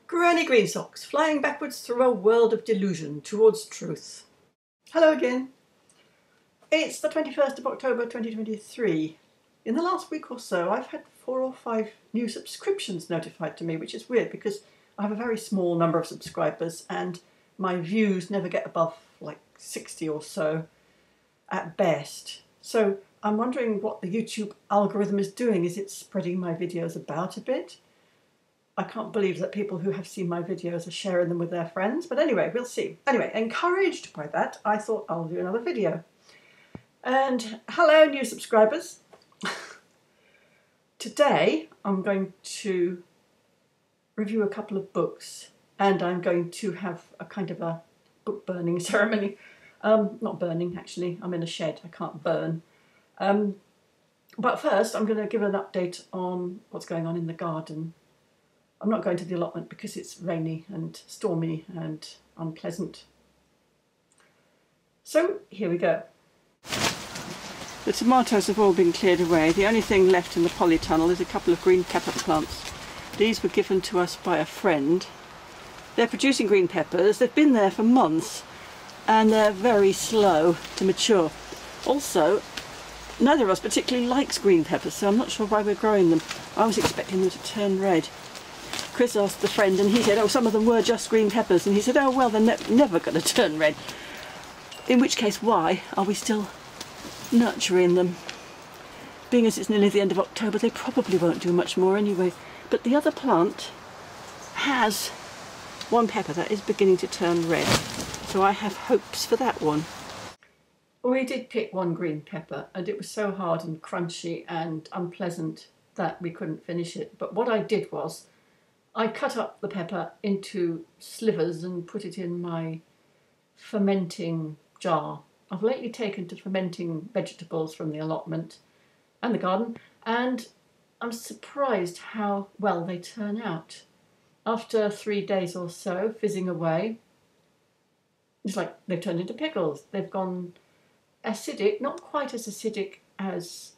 Granny Greensocks, flying backwards through a world of delusion towards truth. Hello again. It's the 21st of October 2023. In the last week or so, I've had 4 or 5 new subscriptions notified to me, which is weird because I have a very small number of subscribers and my views never get above like 60 or so at best. So I'm wondering what the YouTube algorithm is doing. Is it spreading my videos about a bit? I can't believe that people who have seen my videos are sharing them with their friends, but anyway, we'll see. Anyway, encouraged by that, I thought I'll do another video. And hello, new subscribers. Today, I'm going to review a couple of books, and I'm going to have a kind of a book burning ceremony. Not burning, actually. I'm in a shed. I can't burn. But first, I'm going to give an update on what's going on in the garden. I'm not going to the allotment because it's rainy and stormy and unpleasant. So here we go. The tomatoes have all been cleared away. The only thing left in the polytunnel is a couple of green pepper plants. These were given to us by a friend. They're producing green peppers. They've been there for months and they're very slow to mature. Also, neither of us particularly likes green peppers, so I'm not sure why we're growing them. I was expecting them to turn red. Chris asked the friend and he said, oh, some of them were just green peppers, and he said, oh well, they're never going to turn red. In which case, why are we still nurturing them? Being as it's nearly the end of October, they probably won't do much more anyway. But the other plant has one pepper that is beginning to turn red, so I have hopes for that one. We did pick one green pepper and it was so hard and crunchy and unpleasant that we couldn't finish it. But what I did was I cut up the pepper into slivers and put it in my fermenting jar. I've lately taken to fermenting vegetables from the allotment and the garden, and I'm surprised how well they turn out. After 3 days or so fizzing away, it's like they've turned into pickles. They've gone acidic, not quite as acidic as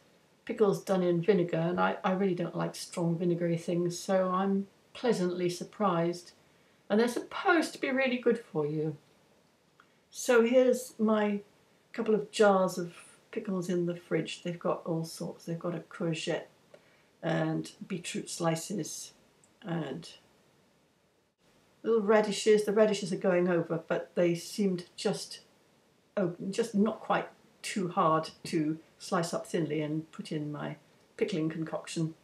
pickles done in vinegar, and I really don't like strong vinegary things, so I'm pleasantly surprised. And they're supposed to be really good for you. So here's my couple of jars of pickles in the fridge. They've got all sorts. They've got a courgette and beetroot slices and little radishes. The radishes are going over, but they seemed just not quite too hard to slice up thinly and put in my pickling concoction.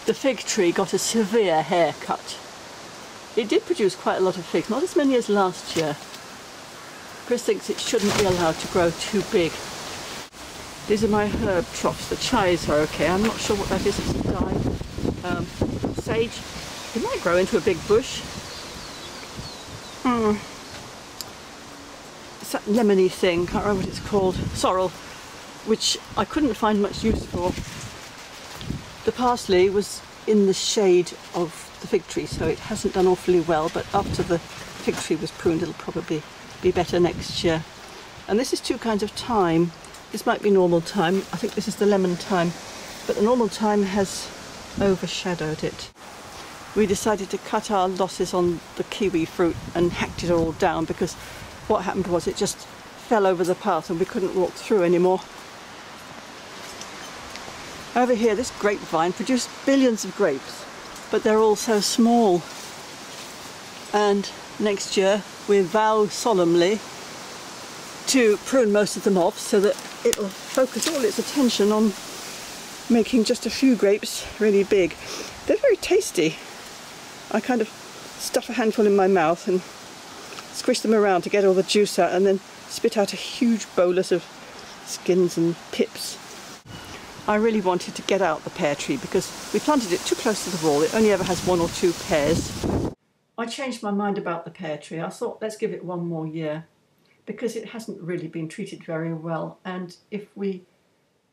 The fig tree got a severe haircut. It did produce quite a lot of figs, not as many as last year. Chris thinks it shouldn't be allowed to grow too big. These are my herb troughs. The chives are okay. I'm not sure what that is. It's a dye. Sage. It might grow into a big bush. It's that lemony thing, can't remember what it's called. Sorrel, which I couldn't find much use for. The parsley was in the shade of the fig tree, so it hasn't done awfully well, but after the fig tree was pruned, it'll probably be better next year. And this is 2 kinds of thyme. This might be normal thyme. I think this is the lemon thyme, but the normal thyme has overshadowed it. We decided to cut our losses on the kiwi fruit and hacked it all down because what happened was it just fell over the path and we couldn't walk through anymore. Over here, this grapevine produced billions of grapes, but they're all so small. And next year we vow solemnly to prune most of them off so that it'll focus all its attention on making just a few grapes really big. They're very tasty. I kind of stuff a handful in my mouth and squish them around to get all the juice out and then spit out a huge bolus of skins and pips. I really wanted to get out the pear tree because we planted it too close to the wall. It only ever has 1 or 2 pears. I changed my mind about the pear tree. I thought let's give it 1 more year because it hasn't really been treated very well, and if we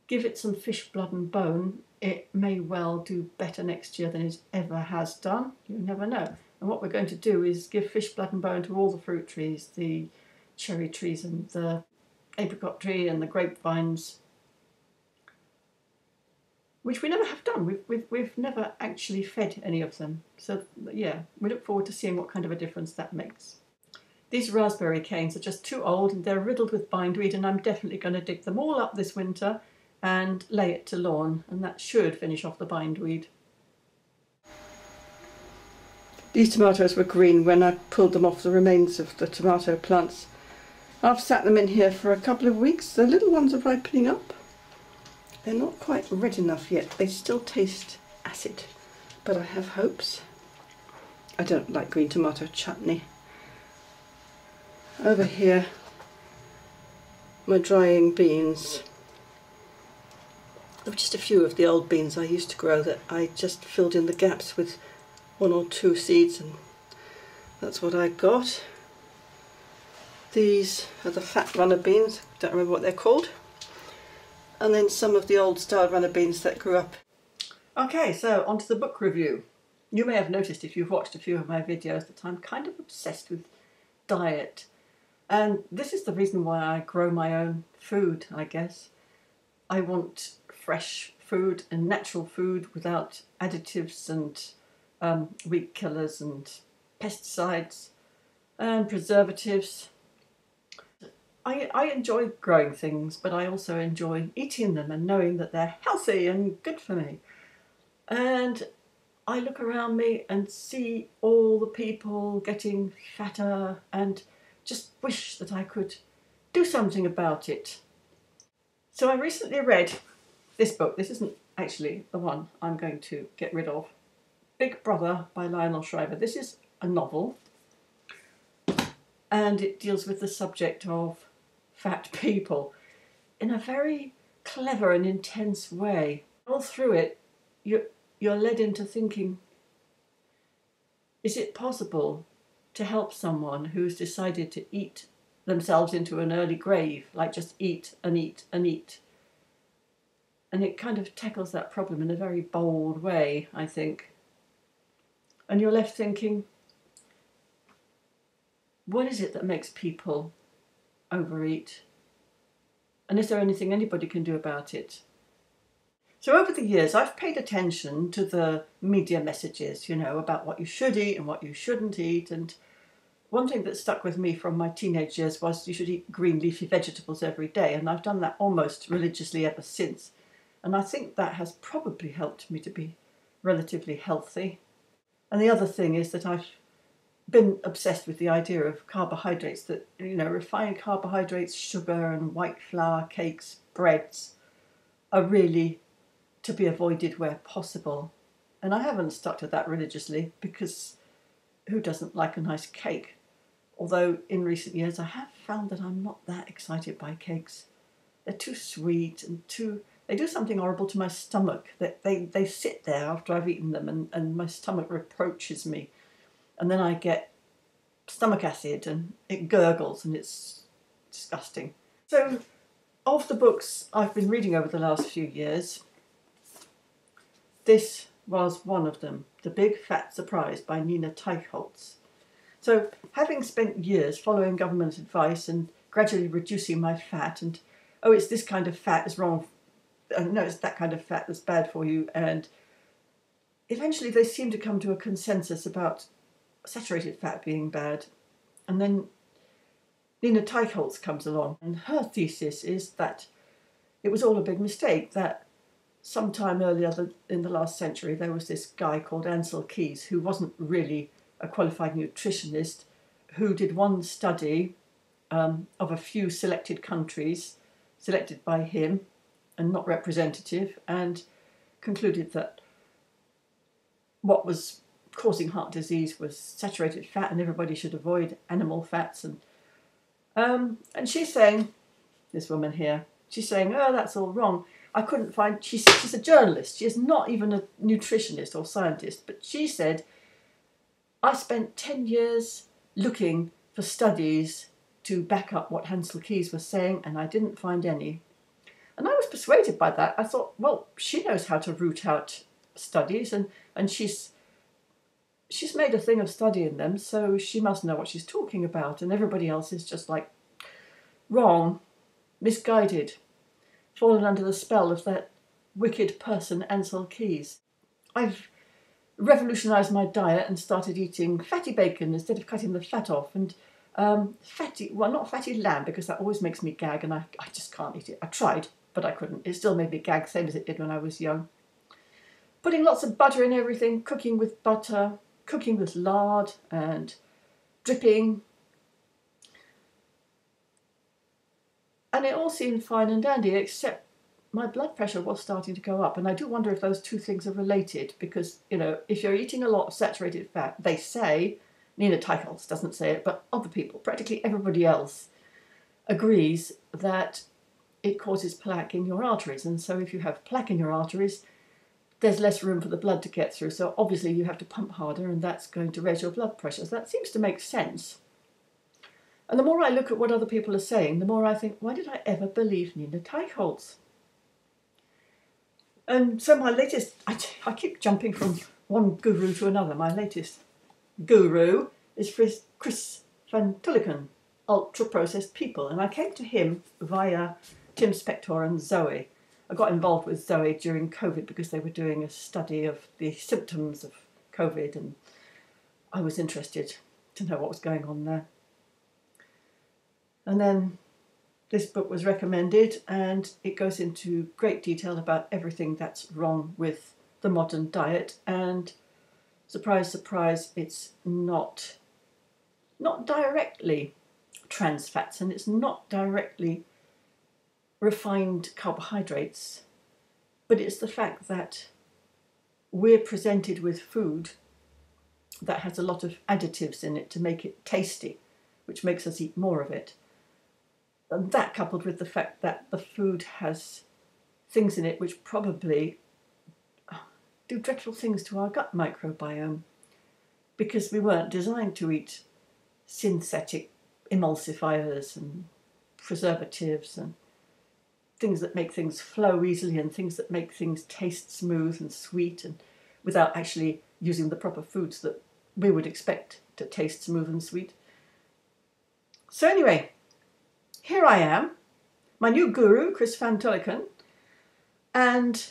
give it some fish blood and bone, it may well do better next year than it ever has done. You never know. And what we're going to do is give fish blood and bone to all the fruit trees, the cherry trees and the apricot tree and the grapevines. which we never have done. We've never actually fed any of them. So yeah, we look forward to seeing what kind of a difference that makes. These raspberry canes are just too old and they're riddled with bindweed, and I'm definitely going to dig them all up this winter and lay it to lawn, and that should finish off the bindweed. These tomatoes were green when I pulled them off the remains of the tomato plants. I've sat them in here for a couple of weeks. The little ones are ripening up. They're not quite red enough yet. They still taste acid, but I have hopes. I don't like green tomato chutney. Over here, my drying beans. There were just a few of the old beans I used to grow that I just filled in the gaps with 1 or 2 seeds, and that's what I got. These are the fat runner beans, don't remember what they're called. And then some of the old style runner beans that grew up. Okay, so on to the book review. You may have noticed if you've watched a few of my videos that I'm kind of obsessed with diet. And this is the reason why I grow my own food, I guess. I want fresh food and natural food without additives and weed killers and pesticides and preservatives. I enjoy growing things, but I also enjoy eating them and knowing that they're healthy and good for me. And I look around me and see all the people getting fatter and just wish that I could do something about it. So I recently read this book. This isn't actually the one I'm going to get rid of. Big Brother by Lionel Shriver. This is a novel, and it deals with the subject of fat people in a very clever and intense way. All through it, you're led into thinking, is it possible to help someone who's decided to eat themselves into an early grave, like just eat and eat and eat? And it kind of tackles that problem in a very bold way, I think. And you're left thinking, what is it that makes people overeat? And is there anything anybody can do about it? So over the years, I've paid attention to the media messages, you know, about what you should eat and what you shouldn't eat. And one thing that stuck with me from my teenage years was you should eat green leafy vegetables every day. And I've done that almost religiously ever since. And I think that has probably helped me to be relatively healthy. And the other thing is that I've been obsessed with the idea of carbohydrates, that, you know, refined carbohydrates, sugar and white flour, cakes, breads are really to be avoided where possible. And I haven't stuck to that religiously, because who doesn't like a nice cake? Although in recent years I have found that I'm not that excited by cakes. They're too sweet and they do something horrible to my stomach. They sit there after I've eaten them, and my stomach reproaches me. And then I get stomach acid and it gurgles and it's disgusting. So of the books I've been reading over the last few years, this was one of them, The Big Fat Surprise by Nina Teichholz. So having spent years following government advice and gradually reducing my fat, and oh, it's this kind of fat is wrong, no, it's that kind of fat that's bad for you, and eventually they seem to come to a consensus about saturated fat being bad. And then Nina Teichholz comes along, and her thesis is that it was all a big mistake, that sometime earlier in the last century there was this guy called Anel Keys, who wasn't really a qualified nutritionist, who did one study of a few selected countries, selected by him and not representative, and concluded that what was causing heart disease was saturated fat and everybody should avoid animal fats. And she's saying, this woman here, she's saying, oh, that's all wrong. I couldn't find, she's a journalist, she is not even a nutritionist or scientist, but she said, I spent 10 years looking for studies to back up what Anel Keys was saying, and I didn't find any. And I was persuaded by that. I thought, well, she knows how to root out studies, and she's made a thing of studying them, so she must know what she's talking about, and everybody else is just like wrong, misguided, fallen under the spell of that wicked person Anel Keys. I've revolutionised my diet and started eating fatty bacon instead of cutting the fat off, and not fatty lamb, because that always makes me gag and I just can't eat it. I tried, but I couldn't. It still made me gag, same as it did when I was young. Putting lots of butter in everything, cooking with butter, cooking with lard and dripping. And it all seemed fine and dandy, except my blood pressure was starting to go up. And I do wonder if those two things are related, because, you know, if you're eating a lot of saturated fat, they say, Nina Teicholz doesn't say it, but other people, practically everybody else, agrees that it causes plaque in your arteries. And so if you have plaque in your arteries, there's less room for the blood to get through. So obviously you have to pump harder, and that's going to raise your blood pressure. So that seems to make sense. And the more I look at what other people are saying, the more I think, why did I ever believe Nina Teicholz? And so my latest, I keep jumping from one guru to another. My latest guru is Chris Fantan, ultra-processed people. And I came to him via Tim Spector and Zoe. I got involved with Zoe during COVID because they were doing a study of the symptoms of COVID, and I was interested to know what was going on there. And then this book was recommended, and it goes into great detail about everything that's wrong with the modern diet. And surprise, surprise, it's not directly trans fats, and it's not directly refined carbohydrates, but it's the fact that we're presented with food that has a lot of additives in it to make it tasty, which makes us eat more of it. And that, coupled with the fact that the food has things in it which probably do dreadful things to our gut microbiome, because we weren't designed to eat synthetic emulsifiers and preservatives and things that make things flow easily and things that make things taste smooth and sweet, and without actually using the proper foods that we would expect to taste smooth and sweet. So anyway, here I am, my new guru, Chris Fantan, and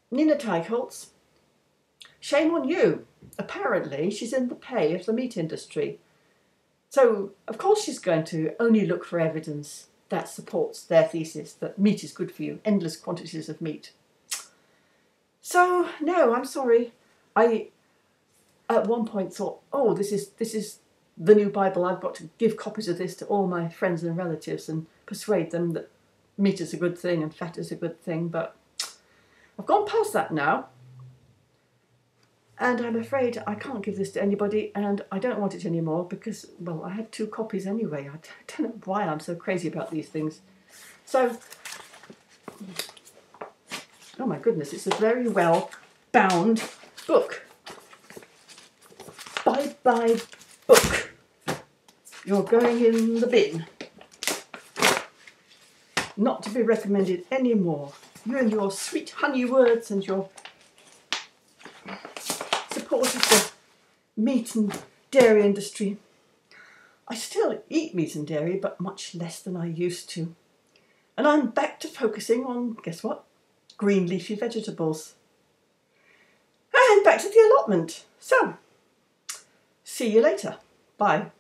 Nina Teicholz. Shame on you. Apparently, she's in the pay of the meat industry. So, of course, she's going to only look for evidence that supports their thesis that meat is good for you, endless quantities of meat. So, no, I'm sorry. I, at one point, thought, oh, this is the new Bible. I've got to give copies of this to all my friends and relatives and persuade them that meat is a good thing and fat is a good thing. But I've gone past that now. And I'm afraid I can't give this to anybody, and I don't want it anymore because, well, I had 2 copies anyway. I don't know why I'm so crazy about these things. So, oh my goodness, it's a very well bound book. Bye-bye book. You're going in the bin. Not to be recommended anymore. You and your sweet honey words and your support of the meat and dairy industry. I still eat meat and dairy, but much less than I used to. And I'm back to focusing on, guess what? Green leafy vegetables. And back to the allotment. So, see you later. Bye.